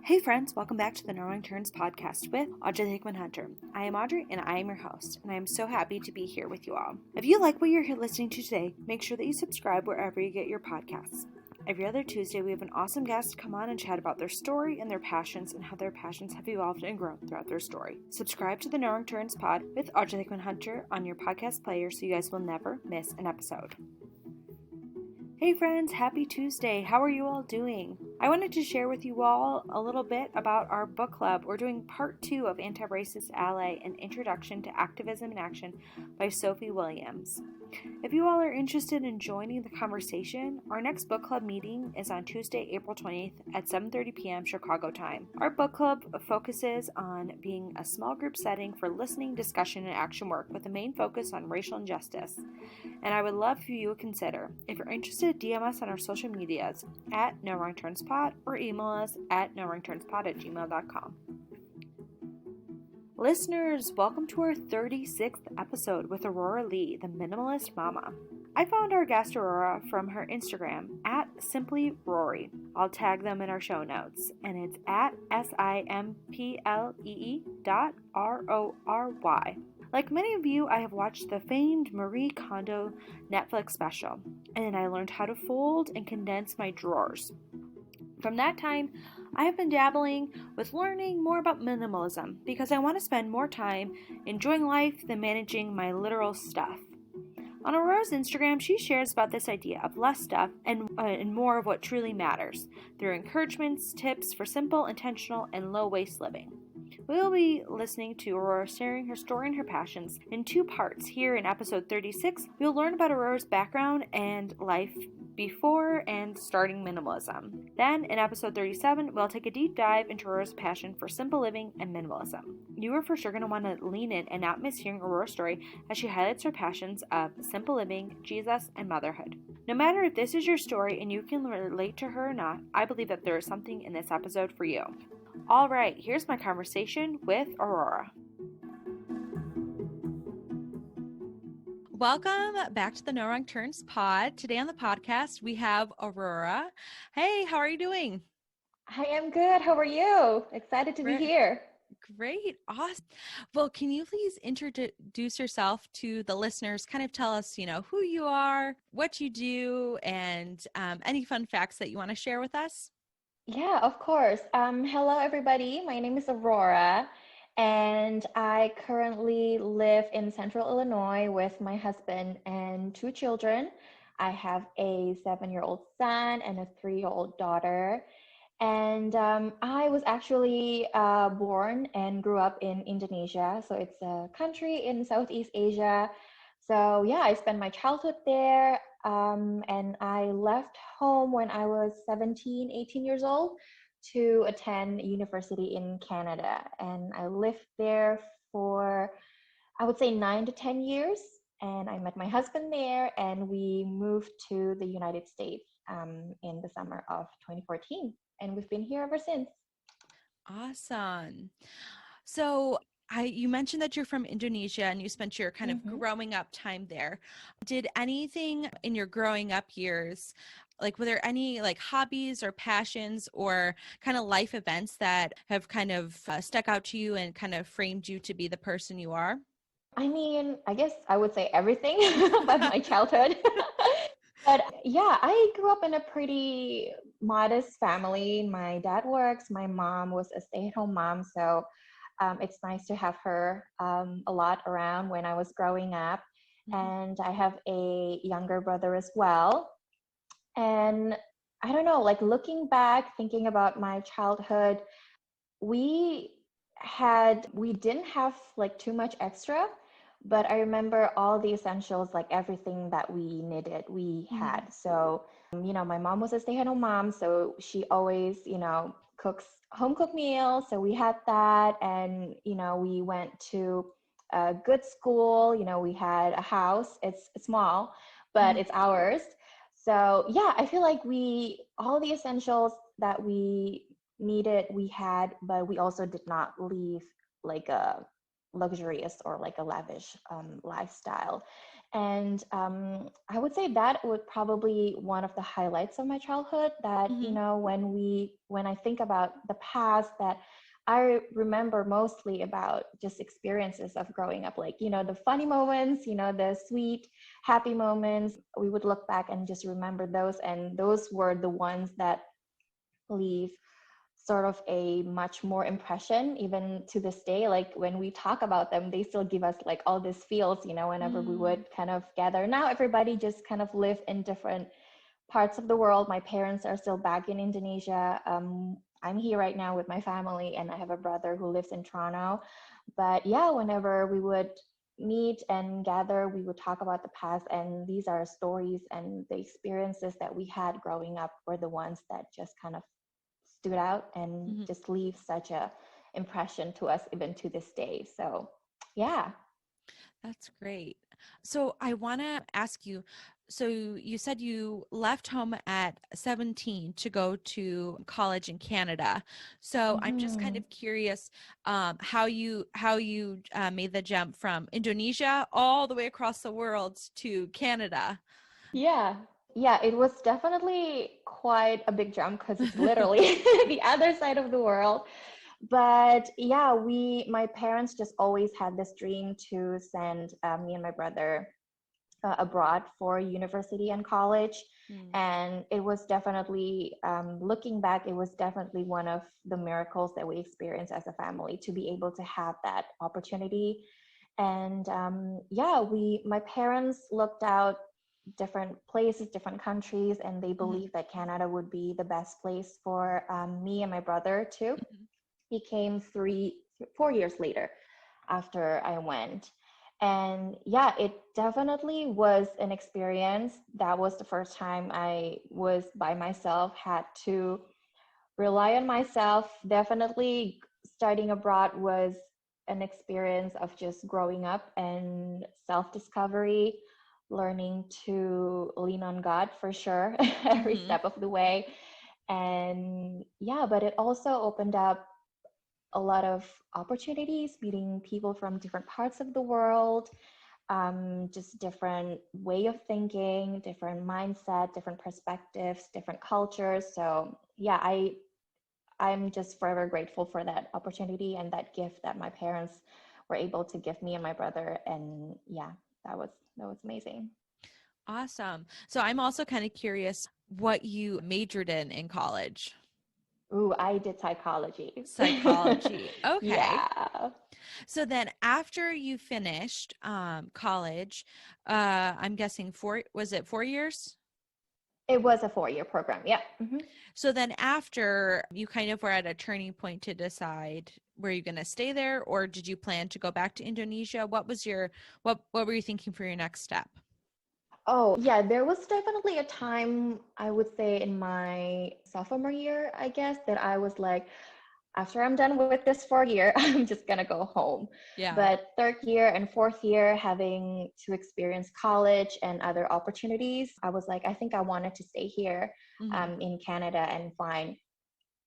Hey friends, welcome back to the No Wrong Turns podcast with Audrey Hickman Hunter. I am Audrey and I am your host, and I am so happy to be here with you all. If you like what you're listening to today, make sure that you subscribe wherever you get your podcasts. Every other Tuesday, we have an awesome guest come on and chat about their story and their passions and how their passions have evolved and grown throughout their story. Subscribe to the No Wrong Turns pod with Audrey Hickman Hunter on your podcast player so you guys will never miss an episode. Hey friends, happy Tuesday. How are you all doing? I wanted to share with you all a little bit about our book club. We're doing part 2 of Anti-Racist Ally, an Introduction to Activism in Action by Sophie Williams. If you all are interested in joining the conversation, our next book club meeting is on Tuesday, April 20th at 7:30 p.m. Chicago time. Our book club focuses on being a small group setting for listening, discussion, and action work with a main focus on racial injustice. And I would love for you to consider. If you're interested, DM us on our social medias at No Wrong Turns Pod or email us at nowrongturnspod@gmail.com. Listeners, welcome to our 36th episode with Aurora Lee, the Minimalist Mama. I found our guest Aurora from her Instagram at Simply Rory. I'll tag them in our show notes, and it's at SIMPLEE.RORY. Like many of you, I have watched the famed Marie Kondo Netflix special, and I learned how to fold and condense my drawers. From that time, I have been dabbling with learning more about minimalism because I want to spend more time enjoying life than managing my literal stuff. On Aurora's Instagram, she shares about this idea of less stuff and more of what truly matters through encouragements, tips for simple, intentional, and low-waste living. We will be listening to Aurora sharing her story and her passions in 2 parts. Here in episode 36, we'll learn about Aurora's background and life before and starting minimalism. Then, in episode 37, we'll take a deep dive into Aurora's passion for simple living and minimalism. You are for sure going to want to lean in and not miss hearing Aurora's story as she highlights her passions of simple living, Jesus, and motherhood. No matter if this is your story and you can relate to her or not, I believe that there is something in this episode for you. All right, here's my conversation with Aurora. Welcome back to the No Wrong Turns pod. Today on the podcast, we have Aurora. Hey, how are you doing? I am good. How are you? Excited to be here. Great. Awesome. Well, can you please introduce yourself to the listeners? Kind of tell us, who you are, what you do, and any fun facts that you want to share with us? Yeah, of course. Hello, everybody. My name is Aurora, and I currently live in Central Illinois with my husband and 2 children. I have a 7-year-old son and a 3-year-old daughter. And I was actually born and grew up in Indonesia. So it's a country in Southeast Asia. So yeah, I spent my childhood there. And I left home when I was 17, 18 years old to attend university in Canada. And I lived there for, I would say, 9 to 10 years. And I met my husband there, and we moved to the United States in the summer of 2014. And we've been here ever since. Awesome. So you mentioned that you're from Indonesia and you spent your kind of growing up time there. Did anything in your growing up years, were there any hobbies or passions or kind of life events that have kind of stuck out to you and kind of framed you to be the person you are? I mean, I guess I would say everything about my childhood. But yeah, I grew up in a pretty modest family. My dad works. My mom was a stay-at-home mom. So it's nice to have her a lot around when I was growing up. And I have a younger brother as well. And I don't know, looking back, thinking about my childhood, we didn't have too much extra. But I remember all the essentials, everything that we needed, we had. So, my mom was a stay-at-home mom, so she always, cooks home-cooked meals. So we had that, and, we went to a good school. We had a house. It's small, but it's ours. So, yeah, I feel like all the essentials that we needed, we had, but we also did not leave a luxurious or a lavish lifestyle. And I would say that would probably one of the highlights of my childhood that, Mm-hmm. when I think about the past, that I remember mostly about just experiences of growing up, like, the funny moments, the sweet, happy moments. We would look back and just remember those. And those were the ones that leave sort of a much more impression even to this day. Like when we talk about them, they still give us like all these feels, whenever we would kind of gather. Now everybody just kind of live in different parts of the world. My parents are still back in Indonesia. I'm here right now with my family, and I have a brother who lives in Toronto. But yeah, whenever we would meet and gather, we would talk about the past, and these are stories and the experiences that we had growing up were the ones that just kind of stood out and just leave such a impression to us even to this day. So yeah. That's great. So I want to ask you, so you said you left home at 17 to go to college in Canada. So I'm just kind of curious how you made the jump from Indonesia all the way across the world to Canada. Yeah, it was definitely quite a big jump because it's literally the other side of the world. But yeah, my parents just always had this dream to send me and my brother abroad for university and college. And it was definitely, looking back, it was definitely one of the miracles that we experienced as a family to be able to have that opportunity. And yeah, my parents looked out different places, different countries, and they believed that Canada would be the best place for me and my brother too. He came 4 years later after I went. And yeah, it definitely was an experience. That was the first time I was by myself, had to rely on myself. Definitely studying abroad was an experience of just growing up and self-discovery, learning to lean on God for sure every step of the way. And yeah, but it also opened up a lot of opportunities, meeting people from different parts of the world, just different way of thinking, different mindset, different perspectives, different cultures. So yeah, I'm just forever grateful for that opportunity and that gift that my parents were able to give me and my brother. And yeah, that was amazing. Awesome. So I'm also kind of curious what you majored in college. Ooh, I did psychology. Psychology. Okay. Yeah. So then after you finished college, I'm guessing was it 4 years? It was a 4-year program. Yeah. So then after you kind of were at a turning point to decide, were you going to stay there, or did you plan to go back to Indonesia? What were you thinking for your next step? Oh, yeah, there was definitely a time, I would say in my sophomore year, I guess, that I was like, after I'm done with this 4 year, I'm just gonna go home. Yeah. But third year and fourth year, having to experience college and other opportunities, I was like, I think I wanted to stay here in Canada and find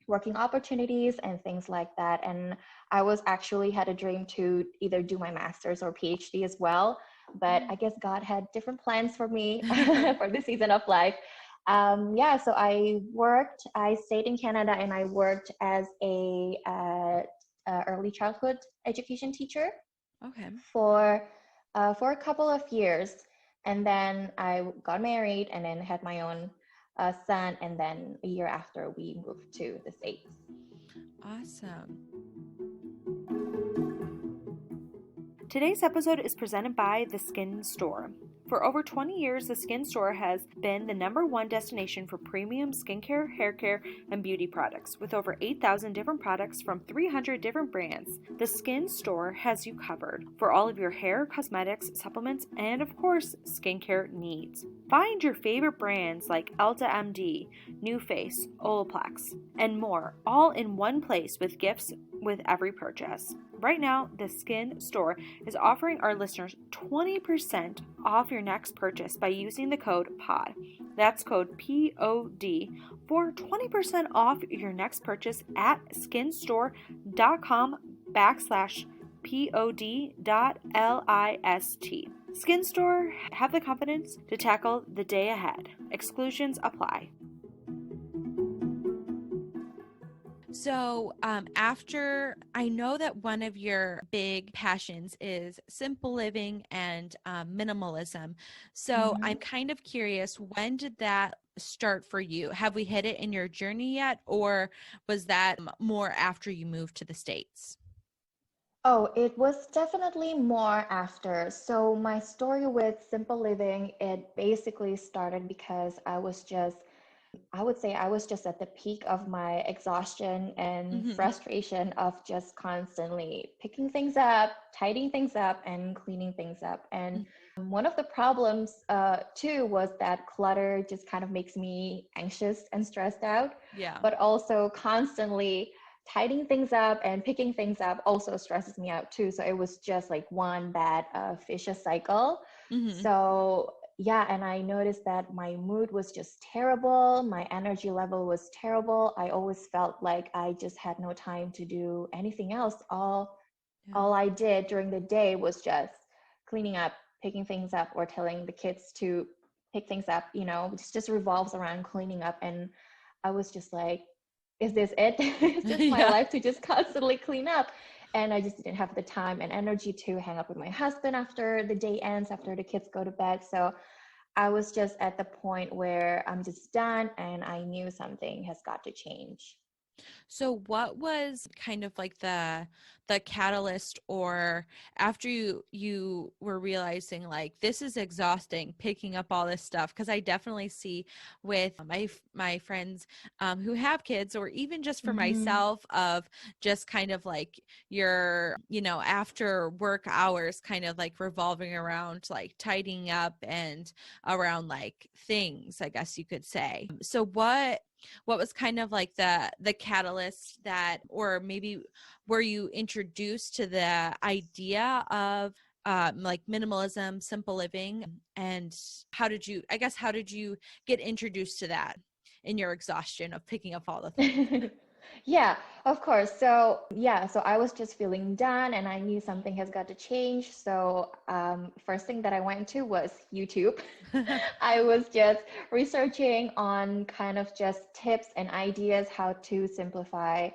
working opportunities and things like that. And I was actually had a dream to either do my master's or PhD as well. But I guess God had different plans for me for this season of life. Yeah, so I stayed in Canada and I worked as a early childhood education teacher. Okay. For a couple of years. And then I got married and then had my own son. And then a year after, we moved to the States. Awesome. Today's episode is presented by the SkinStore. For over 20 years, the SkinStore has been the #1 destination for premium skincare, hair care, and beauty products. With over 8,000 different products from 300 different brands, the SkinStore has you covered for all of your hair, cosmetics, supplements, and of course, skincare needs. Find your favorite brands like Elta MD, NuFace, Olaplex, and more, all in one place with gifts with every purchase. Right now, the SkinStore is offering our listeners 20% off your next purchase by using the code POD. That's code POD for 20% off your next purchase at skinstore.com/POD.list. SkinStore, have the confidence to tackle the day ahead. Exclusions apply. So after, I know that one of your big passions is simple living and minimalism. So I'm kind of curious, when did that start for you? Have we hit it in your journey yet? Or was that more after you moved to the States? Oh, it was definitely more after. So my story with simple living, it basically started because I would say I was just at the peak of my exhaustion and frustration of just constantly picking things up, tidying things up, and cleaning things up. And one of the problems too was that clutter just kind of makes me anxious and stressed out. Yeah. But also constantly tidying things up and picking things up also stresses me out too. So it was just like one bad vicious cycle. So yeah, and I noticed that my mood was just terrible. My energy level was terrible. I always felt like I just had no time to do anything else. All I did during the day was just cleaning up, picking things up, or telling the kids to pick things up. You know, it just revolves around cleaning up. And I was just like, is this it? Is this my life to just constantly clean up? And I just didn't have the time and energy to hang up with my husband after the day ends, after the kids go to bed. So I was just at the point where I'm just done and I knew something has got to change. So what was kind of like the catalyst, or after you were realizing like this is exhausting picking up all this stuff? Because I definitely see with my friends who have kids, or even just for myself, of just kind of like your, you know, after work hours kind of like revolving around like tidying up and around like things, I guess you could say. So what was kind of like the catalyst that, or maybe were you introduced to the idea of like minimalism, simple living, and how did you get introduced to that in your exhaustion of picking up all the things? Yeah, of course. So yeah, so I was just feeling done and I knew something has got to change. So first thing that I went to was YouTube. I was just researching on kind of just tips and ideas how to simplify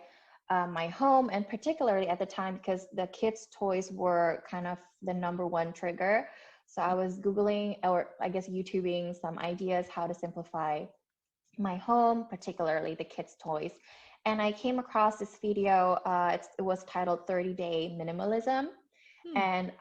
my home, and particularly at the time because the kids' toys were kind of the number one trigger. So I was Googling, or I guess YouTubing, some ideas how to simplify my home, particularly the kids' toys. And I came across this video. It was titled 30-Day Minimalism. And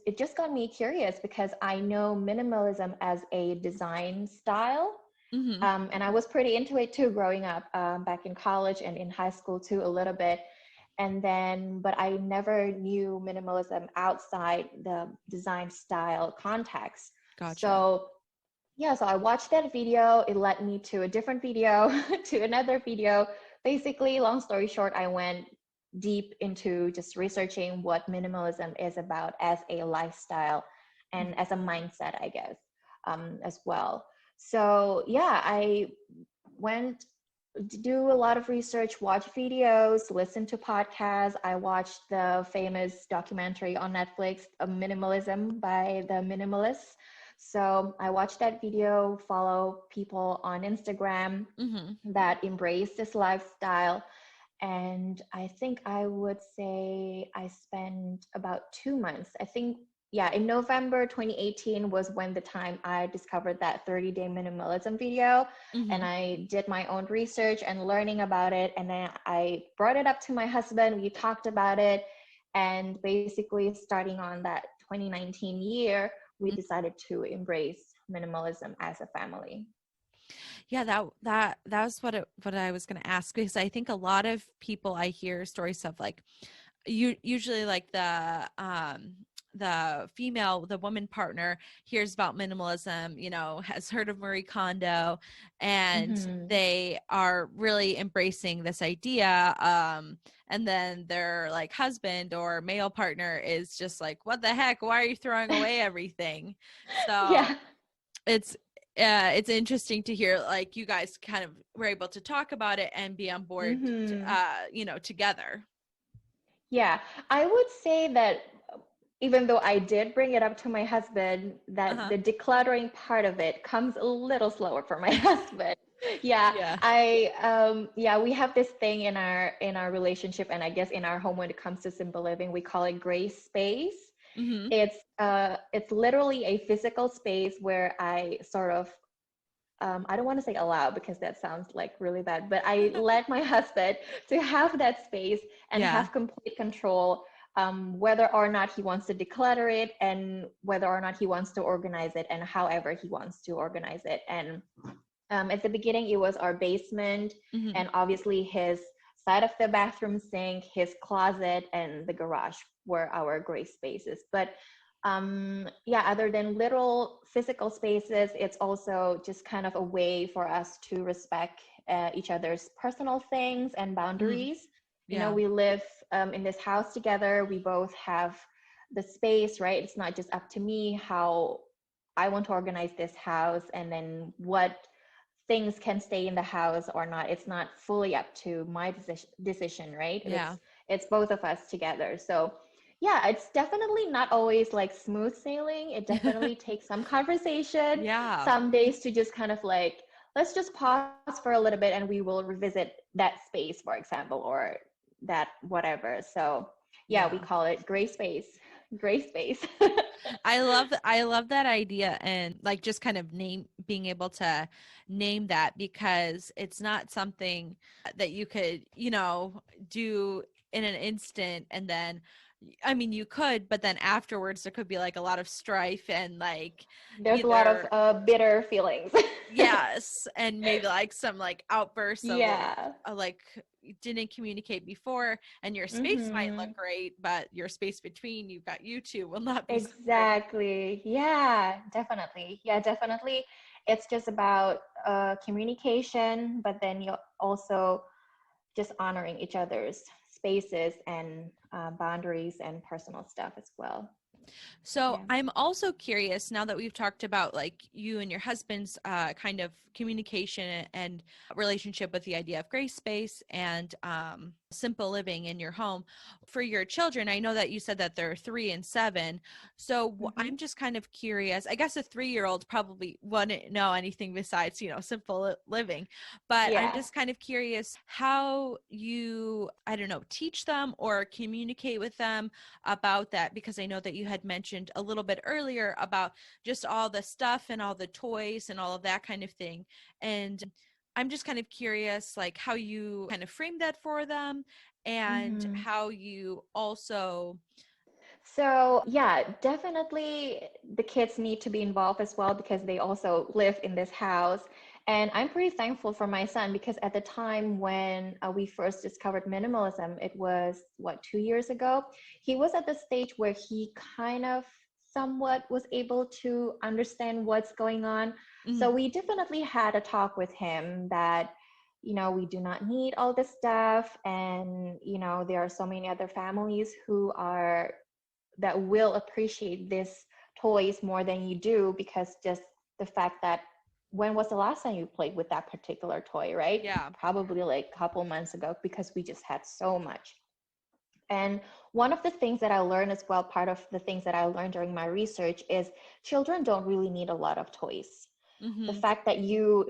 it just got me curious because I know minimalism as a design style. And I was pretty into it too, growing up back in college and in high school too, a little bit. And then, but I never knew minimalism outside the design style context. Gotcha. So yeah, so I watched that video. It led me to a different video, to another video. Basically, long story short, I went deep into just researching what minimalism is about as a lifestyle and as a mindset, I guess, as well. So yeah, I went to do a lot of research, watch videos, listen to podcasts. I watched the famous documentary on Netflix, Minimalism by the Minimalists. So I watched that video, follow people on Instagram that embrace this lifestyle. And I think I would say I spent about 2 months. I think, yeah, in November 2018 was when the time I discovered that 30-day minimalism video. And I did my own research and learning about it. And then I brought it up to my husband. We talked about it. And basically starting on that 2019 year, we decided to embrace minimalism as a family. Yeah, that was what I was going to ask, because I think a lot of people, I hear stories of like, usually like the woman partner hears about minimalism, you know, has heard of Marie Kondo, and they are really embracing this idea. And then their like husband or male partner is just like, what the heck? Why are you throwing away everything? So Yeah. it's interesting to hear like you guys kind of were able to talk about it and be on board, you know, together. Yeah, I would say that even though I did bring it up to my husband, that the decluttering part of it comes a little slower for my husband. Yeah, we have this thing in our relationship, and I guess in our home when it comes to simple living, we call it gray space. Mm-hmm. It's literally a physical space where I sort of I don't want to say allow because that sounds like really bad, but I let my husband to have that space and have complete control, whether or not he wants to declutter it and whether or not he wants to organize it and however he wants to organize it. And at the beginning, it was our basement and obviously his side of the bathroom sink, his closet, and the garage were our gray spaces. But other than literal physical spaces, it's also just kind of a way for us to respect each other's personal things and boundaries. You know, we live in this house together. We both have the space, right? It's not just up to me how I want to organize this house and then what things can stay in the house or not. It's not fully up to my decision, right? It's both of us together. So yeah, it's definitely not always like smooth sailing. It definitely takes some conversation, some days to just kind of like, let's just pause for a little bit and we will revisit that space, for example, or that whatever. So we call it gray space. I love that idea, and like just kind of being able to name that, because it's not something that you could, do in an instant. And then, I mean, you could, but then afterwards there could be like a lot of strife and like there's a lot of bitter feelings. Yes, and maybe like some like outbursts of like you didn't communicate before, and your space might look great, but your space between you've got you two will not be exactly. Definitely. It's just about communication, but then you also just honoring each other's spaces and boundaries and personal stuff as well. So I'm also curious, now that we've talked about like you and your husband's kind of communication and relationship with the idea of gray space and simple living in your home, for your children, I know that you said that they're 3 and 7. So I'm just kind of curious. I guess a 3-year-old probably wouldn't know anything besides, simple living. But I'm just kind of curious how you, I don't know, teach them or communicate with them about that, because I know that you had mentioned a little bit earlier about just all the stuff and all the toys and all of that kind of thing. And I'm just kind of curious, like how you kind of frame that for them and how you also. So definitely the kids need to be involved as well because they also live in this house. And I'm pretty thankful for my son because at the time when we first discovered minimalism, it was 2 years ago, he was at the stage where he kind of somewhat was able to understand what's going on. So we definitely had a talk with him that, we do not need all this stuff. And, there are so many other families that will appreciate these toys more than you do, because just the fact that when was the last time you played with that particular toy, right? Probably like a couple months ago, because we just had so much. And one of the things that I learned as well, part of the things that I learned during my research, is children don't really need a lot of toys. The fact that you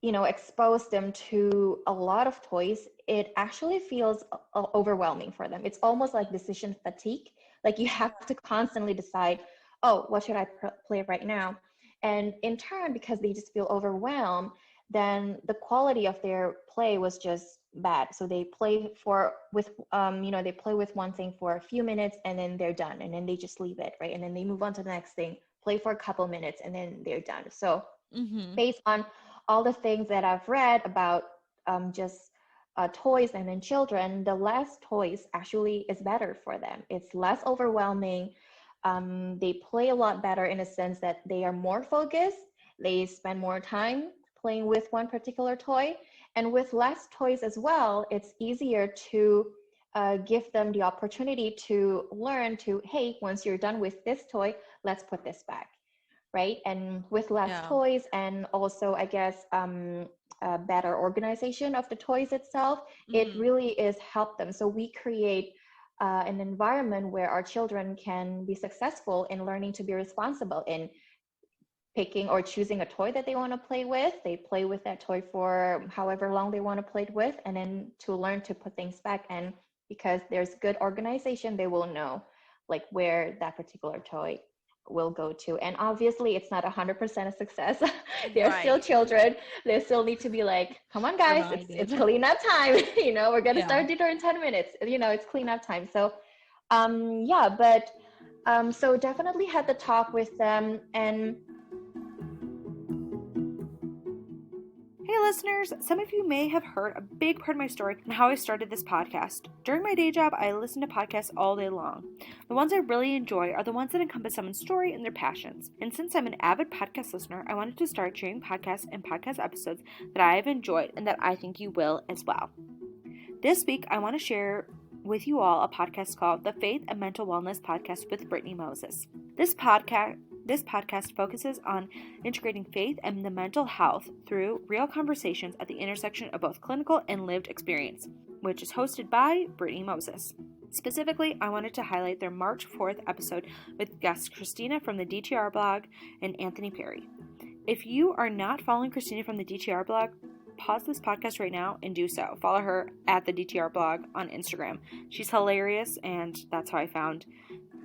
expose them to a lot of toys, it actually feels overwhelming for them. It's almost like decision fatigue. Like you have to constantly decide, oh, what should I play right now? And in turn, because they just feel overwhelmed, then the quality of their play was just bad. So they play with one thing for a few minutes and then they're done. And then they just leave it, right? And then they move on to the next thing, play for a couple minutes, and then they're done. So based on all the things that I've read about just toys and then children, the less toys actually is better for them. It's less overwhelming. They play a lot better in a sense that they are more focused. They spend more time playing with one particular toy. And with less toys as well, it's easier to give them the opportunity to learn to, hey, once you're done with this toy, let's put this back, right? And with less toys and also, I guess, better organization of the toys itself, it really is helped them. So we create an environment where our children can be successful in learning to be responsible in picking or choosing a toy that they want to play with. They play with that toy for however long they want to play it with, and then to learn to put things back. And because there's good organization, they will know like where that particular toy will go to. And obviously it's not 100% a success. They're still children. They still need to be like, come on guys, it's cleanup time. We're going to start dinner in 10 minutes. It's cleanup time. So so definitely had the talk with them. And hey listeners, some of you may have heard a big part of my story and how I started this podcast. During my day job, I listen to podcasts all day long. The ones I really enjoy are the ones that encompass someone's story and their passions. And since I'm an avid podcast listener, I wanted to start sharing podcasts and podcast episodes that I have enjoyed and that I think you will as well. This week, I want to share with you all a podcast called the Faith and Mental Wellness Podcast with Brittney Moses. This podcast focuses on integrating faith and the mental health through real conversations at the intersection of both clinical and lived experience, which is hosted by Brittney Moses. Specifically, I wanted to highlight their March 4th episode with guests Kristina from the DTRBlog and Anthony Pierri. If you are not following Kristina from the DTRBlog, pause this podcast right now and do so. Follow her at the DTRBlog on Instagram. She's hilarious, and that's how I found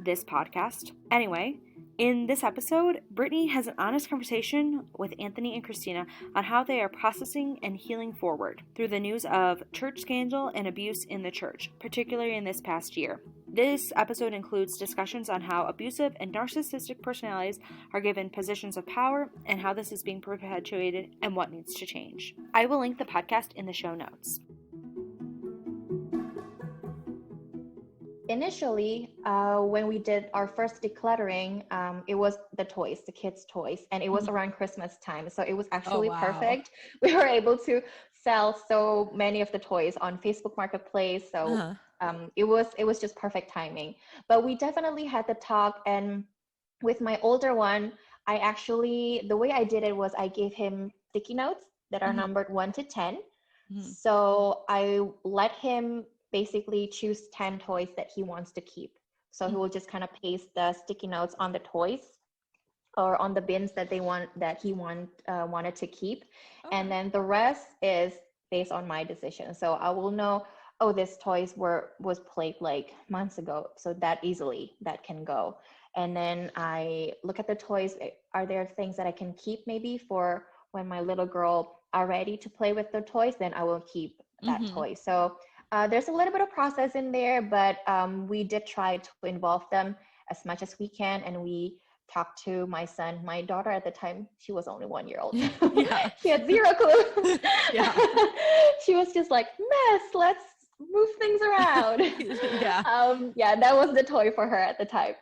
this podcast. Anyway, in this episode, Brittney has an honest conversation with Anthony and Kristina on how they are processing and healing forward through the news of church scandal and abuse in the church, particularly in this past year. This episode includes discussions on how abusive and narcissistic personalities are given positions of power and how this is being perpetuated and what needs to change. I will link the podcast in the show notes. Initially, when we did our first decluttering, it was the kids' toys, and it was around Christmas time. So it was actually perfect. We were able to sell so many of the toys on Facebook Marketplace. So it was just perfect timing. But we definitely had the talk, and with my older one, the way I did it was I gave him sticky notes that are numbered 1 to 10. So I let him basically choose 10 toys that he wants to keep. So he will just kind of paste the sticky notes on the toys or on the bins that he wanted to keep. Okay. And then the rest is based on my decision. So I will know, this toys was played like months ago. So that can go. And then I look at the toys. Are there things that I can keep maybe for when my little girl are ready to play with the toys? Then I will keep that toy. So there's a little bit of process in there, but we did try to involve them as much as we can. And we talked to my son. My daughter at the time, she was only 1 year old. Yeah. She had zero clue. Yeah. She was just like, "Miss, let's move things around." That was the toy for her at the time.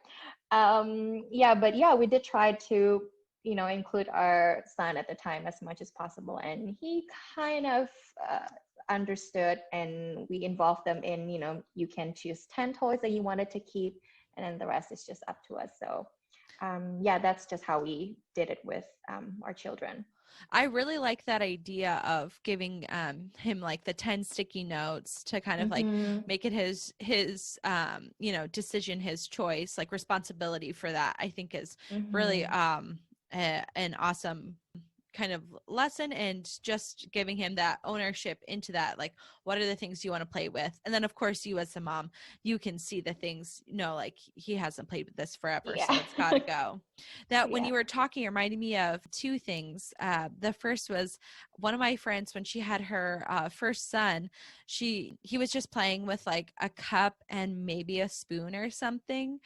We did try to, include our son at the time as much as possible. And he kind of understood, and we involved them in, you can choose 10 toys that you wanted to keep, and then the rest is just up to us. So that's just how we did it with our children. I really like that idea of giving him like the 10 sticky notes to kind of like make it his decision, his choice, like responsibility for that. I think is really an awesome kind of lesson, and just giving him that ownership into that, like, what are the things you want to play with? And then of course you as a mom, you can see the things, like he hasn't played with this forever, so it's gotta go. That when you were talking, it reminded me of two things. The first was one of my friends, when she had her first son, he was just playing with like a cup and maybe a spoon or something,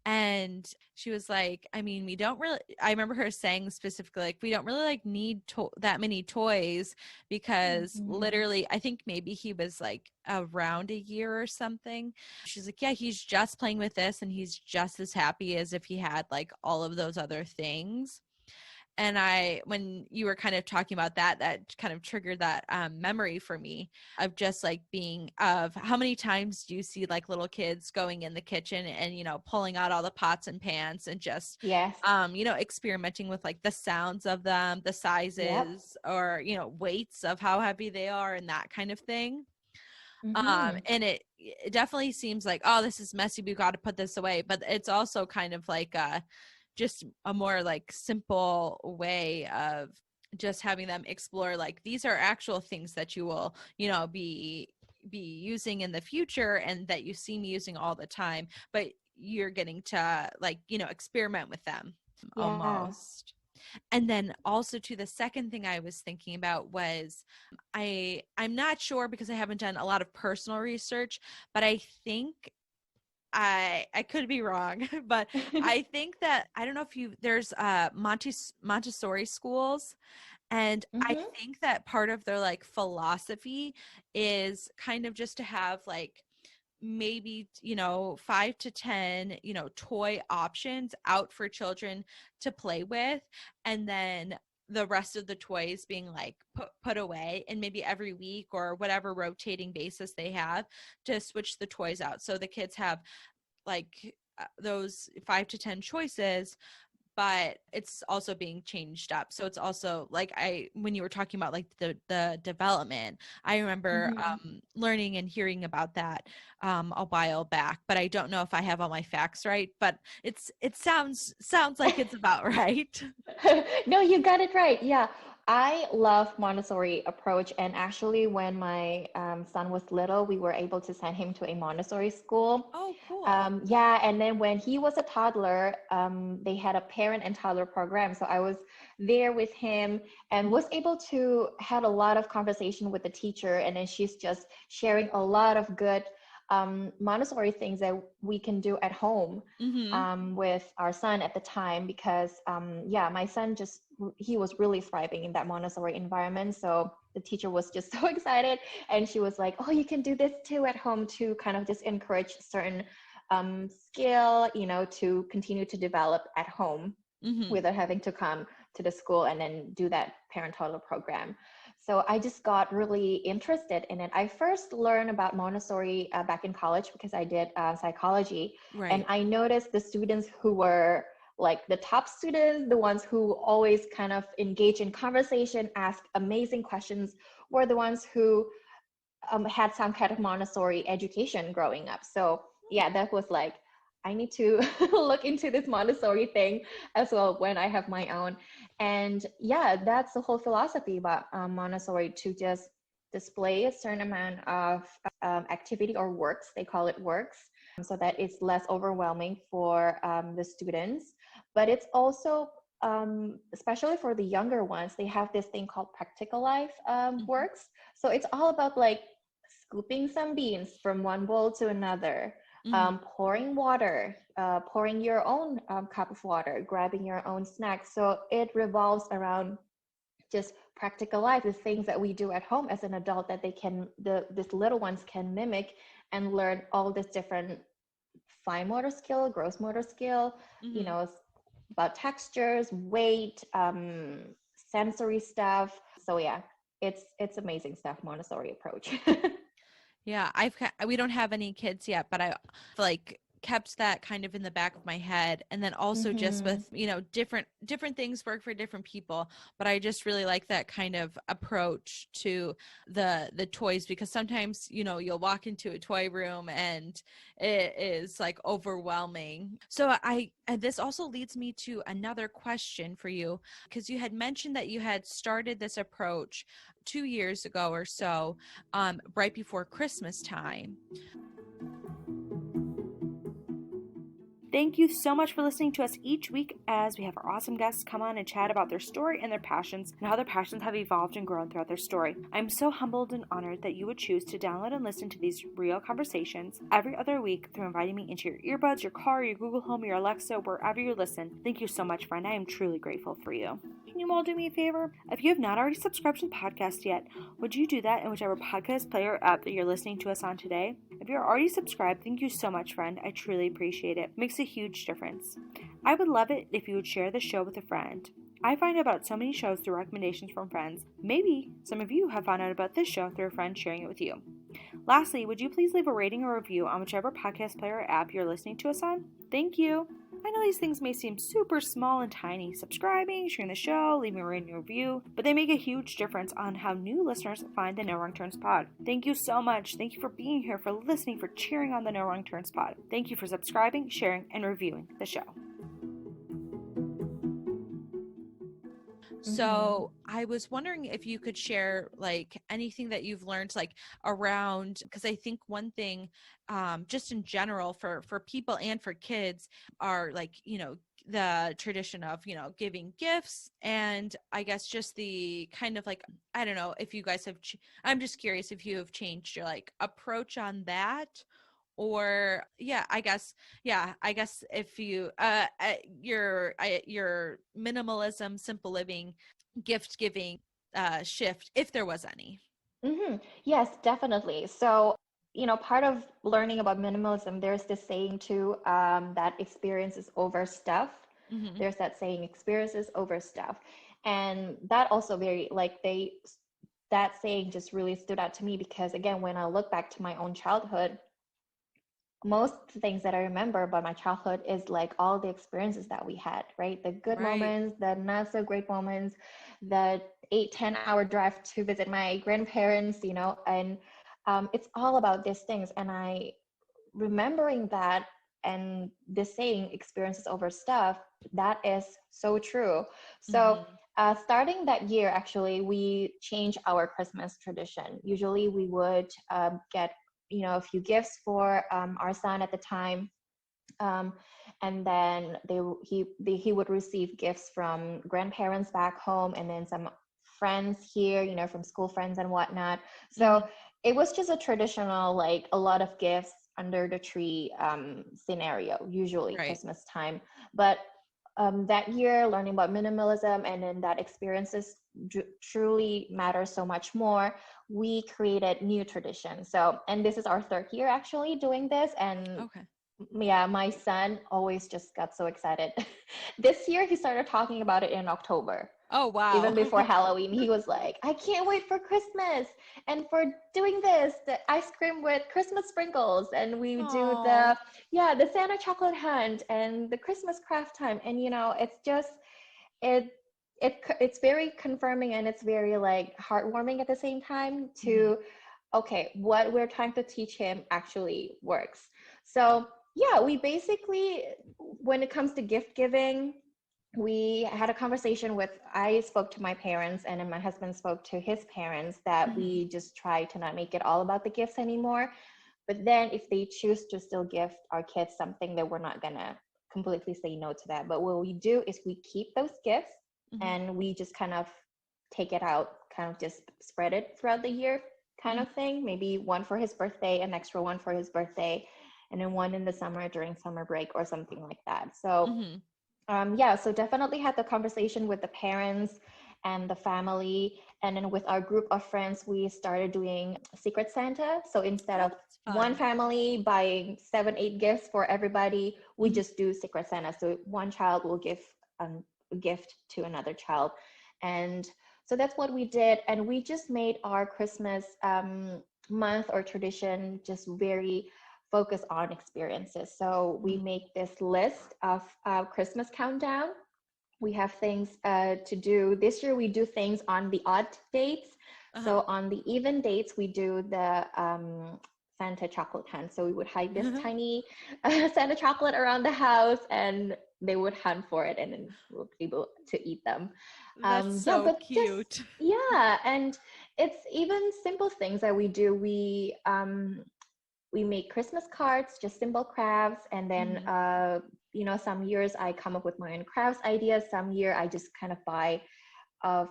and she was like, I remember her saying specifically, like, we don't really like need that many toys, because literally I think maybe he was like around a year or something. She's like, yeah, he's just playing with this and he's just as happy as if he had like all of those other things. And when you were kind of talking about that kind of triggered that memory for me of just like of how many times do you see like little kids going in the kitchen and, pulling out all the pots and pans and just, experimenting with like the sounds of them, the sizes, or, weights of how heavy they are and that kind of thing. Mm-hmm. And it definitely seems like, oh, this is messy, we got to put this away, but it's also kind of like just a more like simple way of just having them explore, like, these are actual things that you will, be using in the future and that you see me using all the time, but you're getting to, like, experiment with them Yeah. almost. And then also, to the second thing I was thinking about was, I'm not sure because I haven't done a lot of personal research, but I think I could be wrong, but I think that, I don't know if there's Montessori schools, and I Mm-hmm. think that part of their like philosophy is kind of just to have like maybe 5 to 10 toy options out for children to play with, and then the rest of the toys being like put away, and maybe every week or whatever rotating basis they have to switch the toys out, so the kids have like those 5 to 10 choices, but it's also being changed up. So it's also like, when you were talking about like the development, I remember Mm-hmm. learning and hearing about that a while back, but I don't know if I have all my facts right, but it sounds like it's about right. No, you got it right. Yeah. I love Montessori approach. And actually, when my son was little, we were able to send him to a Montessori school. Oh, cool. Yeah. And then when he was a toddler, they had a parent and toddler program. So I was there with him and was able to had a lot of conversation with the teacher. And then she's just sharing a lot of good Montessori things that we can do at home Mm-hmm. with our son at the time, because yeah, my son he was really thriving in that Montessori environment. So the teacher was just so excited, and she was like, oh, you can do this too at home, to kind of just encourage certain skill, to continue to develop at home Mm-hmm. without having to come to the school and then do that parent toddler program. So I just got really interested in it. I first learned about Montessori back in college because I did psychology. And Right. I noticed the students who were like the top students, the ones who always kind of engage in conversation, ask amazing questions, were the ones who had some kind of Montessori education growing up. So yeah, that was like, I need to look into this Montessori thing as well when I have my own. And yeah, that's the whole philosophy about Montessori, to just display a certain amount of activity or works, they call it works, so that it's less overwhelming for the students. But it's also, especially for the younger ones, they have this thing called practical life Mm-hmm. works. So it's all about like scooping some beans from one bowl to another, Mm-hmm. pouring water, pouring your own cup of water, grabbing your own snack. So it revolves around just practical life, the things that we do at home as an adult that these little ones can mimic and learn all this different fine motor skill, gross motor skill, you Mm-hmm. know, about textures, weight, sensory stuff. So yeah, it's amazing stuff, Montessori approach. Yeah, we don't have any kids yet, but I like kept that kind of in the back of my head, and then also just Mm-hmm. with different things work for different people, but I just really like that kind of approach to the toys, because sometimes you'll walk into a toy room and it is like overwhelming. So and this also leads me to another question for you, because you had mentioned that you had started this approach 2 years ago or so, right before Christmas time. Thank you so much for listening to us each week as we have our awesome guests come on and chat about their story and their passions, and how their passions have evolved and grown throughout their story. I'm so humbled and honored that you would choose to download and listen to these real conversations every other week through inviting me into your earbuds, your car, your Google Home, your Alexa, wherever you listen. Thank you so much, friend. I am truly grateful for you. Can you all do me a favor? If you have not already subscribed to the podcast yet, would you do that in whichever podcast player app that you're listening to us on today? If you're already subscribed, thank you so much, friend. I truly appreciate it. It makes a huge difference. I would love it if you would share the show with a friend. I find out about so many shows through recommendations from friends. Maybe some of you have found out about this show through a friend sharing it with you. Lastly, would you please leave a rating or review on whichever podcast player or app you're listening to us on? Thank you. I know these things may seem super small and tiny, subscribing, sharing the show, leaving a rating and review, but they make a huge difference on how new listeners find the No Wrong Turns pod. Thank you so much. Thank you for being here, for listening, for cheering on the No Wrong Turns pod. Thank you for subscribing, sharing, and reviewing the show. So I was wondering if you could share like anything that you've learned like around, because I think one thing just in general for people and for kids are like, you know, the tradition of, you know, giving gifts, and I guess just the kind of like, I don't know if you guys have, I'm just curious if you have changed your like approach on that. Or I guess if you your minimalism, simple living, gift giving shift, if there was any. Yes, definitely. So, you know, part of learning about minimalism, there's this saying too, that experiences over stuff. Mm-hmm. There's that saying, experiences over stuff. And that also that saying just really stood out to me because, again, when I look back to my own childhood, most things that I remember about my childhood is like all the experiences that we had, right? The good moments, the not so great moments, the 8-10 hour drive to visit my grandparents, you know, and it's all about these things. And I remembering that and this saying experiences over stuff, that is so true. So starting that year, actually, we changed our Christmas tradition. Usually we would get, you know, a few gifts for our son at the time, and then he would receive gifts from grandparents back home, and then some friends here, you know, from school friends and whatnot. So it was just a traditional, like a lot of gifts under the tree scenario, usually Christmas time. But that year, learning about minimalism and then that experiences truly matter so much more, we created new traditions. So, and this is our third year actually doing this. And yeah, my son always just got so excited. This year, he started talking about it in October. Oh, wow. Even before Halloween, he was like, I can't wait for Christmas and for doing this, the ice cream with Christmas sprinkles. And we do the Santa chocolate hunt and the Christmas craft time. And, you know, it's just, it's very confirming and it's very like heartwarming at the same time to, okay, what we're trying to teach him actually works. So yeah, we basically, when it comes to gift giving, we had a conversation I spoke to my parents and then my husband spoke to his parents that we just try to not make it all about the gifts anymore. But then if they choose to still gift our kids something, that we're not gonna completely say no to that. But what we do is we keep those gifts and we just kind of take it out, kind of just spread it throughout the year kind of thing. Maybe one for his birthday, an extra one for his birthday, and then one in the summer during summer break or something like that. So so definitely had the conversation with the parents and the family. And then with our group of friends, we started doing Secret Santa. So instead of one family buying 7-8 gifts for everybody, we just do Secret Santa. So one child will give a gift to another child. And so that's what we did. And we just made our Christmas month or tradition just very focus on experiences. So we make this list of Christmas countdown. We have things to do. This year we do things on the odd dates. So on the even dates, we do the Santa chocolate hunt. So we would hide this tiny Santa chocolate around the house and they would hunt for it and then we'll be able to eat them. That's so cute. And it's even simple things that we do. We make Christmas cards, just simple crafts. And then, you know, some years I come up with my own crafts ideas. Some year I just kind of buy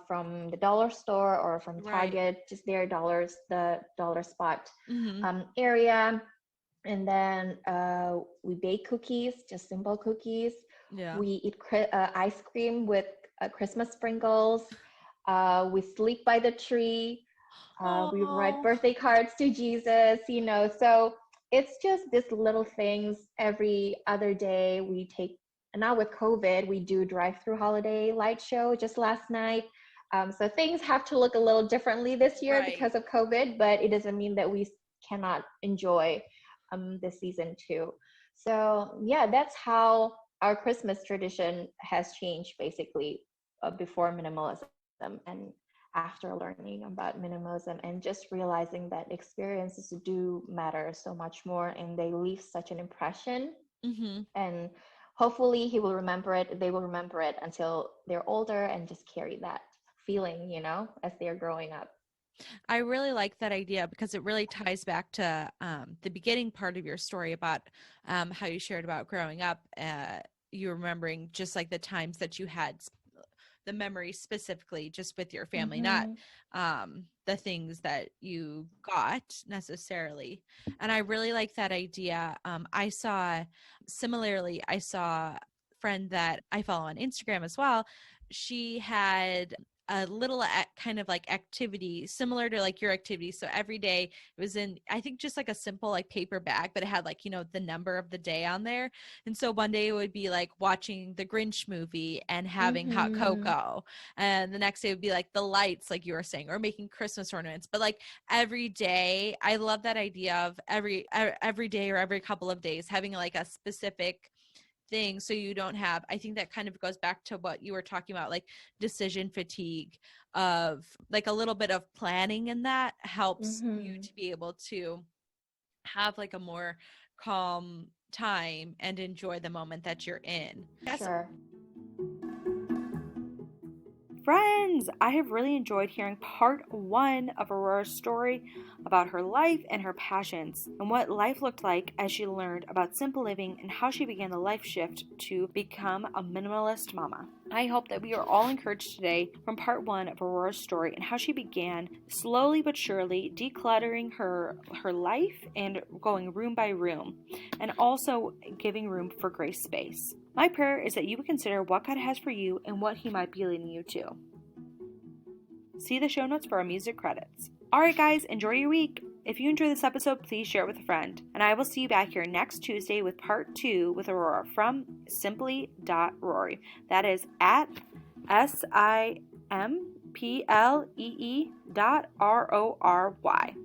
from the dollar store or from Target, just their the dollar spot area. And then we bake cookies, just simple cookies. We eat ice cream with Christmas sprinkles. We sleep by the tree. We write birthday cards to Jesus, you know, so it's just this little things every other day. We take, and now with COVID, we do drive-through holiday light show just last night. So things have to look a little differently this year because of COVID, but it doesn't mean that we cannot enjoy this season too. So yeah, that's how our Christmas tradition has changed basically before minimalism and after learning about minimalism, and just realizing that experiences do matter so much more and they leave such an impression. Mm-hmm. And hopefully he will remember it, they will remember it until they're older and just carry that feeling, as they're growing up. I really like that idea because it really ties back to the beginning part of your story about how you shared about growing up. You remembering just like the times that you had the memories specifically just with your family, not the things that you got necessarily. And I really like that idea. I saw a friend that I follow on Instagram as well. She had a little kind of like activity similar to like your activity. So every day it was in, I think, just like a simple like paper bag, but it had like, the number of the day on there. And so one day it would be like watching the Grinch movie and having hot cocoa. And the next day would be like the lights, like you were saying, or making Christmas ornaments. But like every day, I love that idea of every day or every couple of days having like a specific thing, so you don't have, I think that kind of goes back to what you were talking about, like decision fatigue, of like a little bit of planning, and that helps you to be able to have like a more calm time and enjoy the moment that you're in. Sure. Friends, I have really enjoyed hearing part 1 of Aurora's story about her life and her passions, and what life looked like as she learned about simple living and how she began the life shift to become a minimalist mama. I hope that we are all encouraged today from part 1 of Aurora's story and how she began slowly but surely decluttering her life and going room by room, and also giving room for grace space. My prayer is that you would consider what God has for you and what He might be leading you to. See the show notes for our music credits. Alright guys, enjoy your week. If you enjoyed this episode, please share it with a friend. And I will see you back here next Tuesday with part 2 with Aurora from simply.rory. That is at simplee.rory.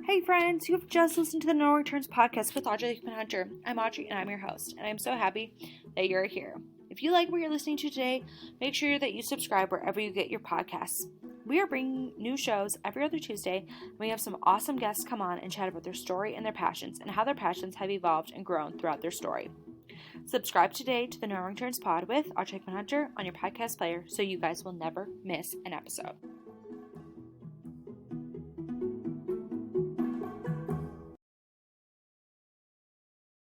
Hey friends, you have just listened to the No Returns podcast with Audrey Hickman Hunter. I'm Audrey and I'm your host, and I'm so happy that you're here. If you like what you're listening to today, make sure that you subscribe wherever you get your podcasts. We are bringing new shows every other Tuesday, and we have some awesome guests come on and chat about their story and their passions, and how their passions have evolved and grown throughout their story. Subscribe today to the No Returns Pod with Audrey Hickman Hunter on your podcast player so you guys will never miss an episode.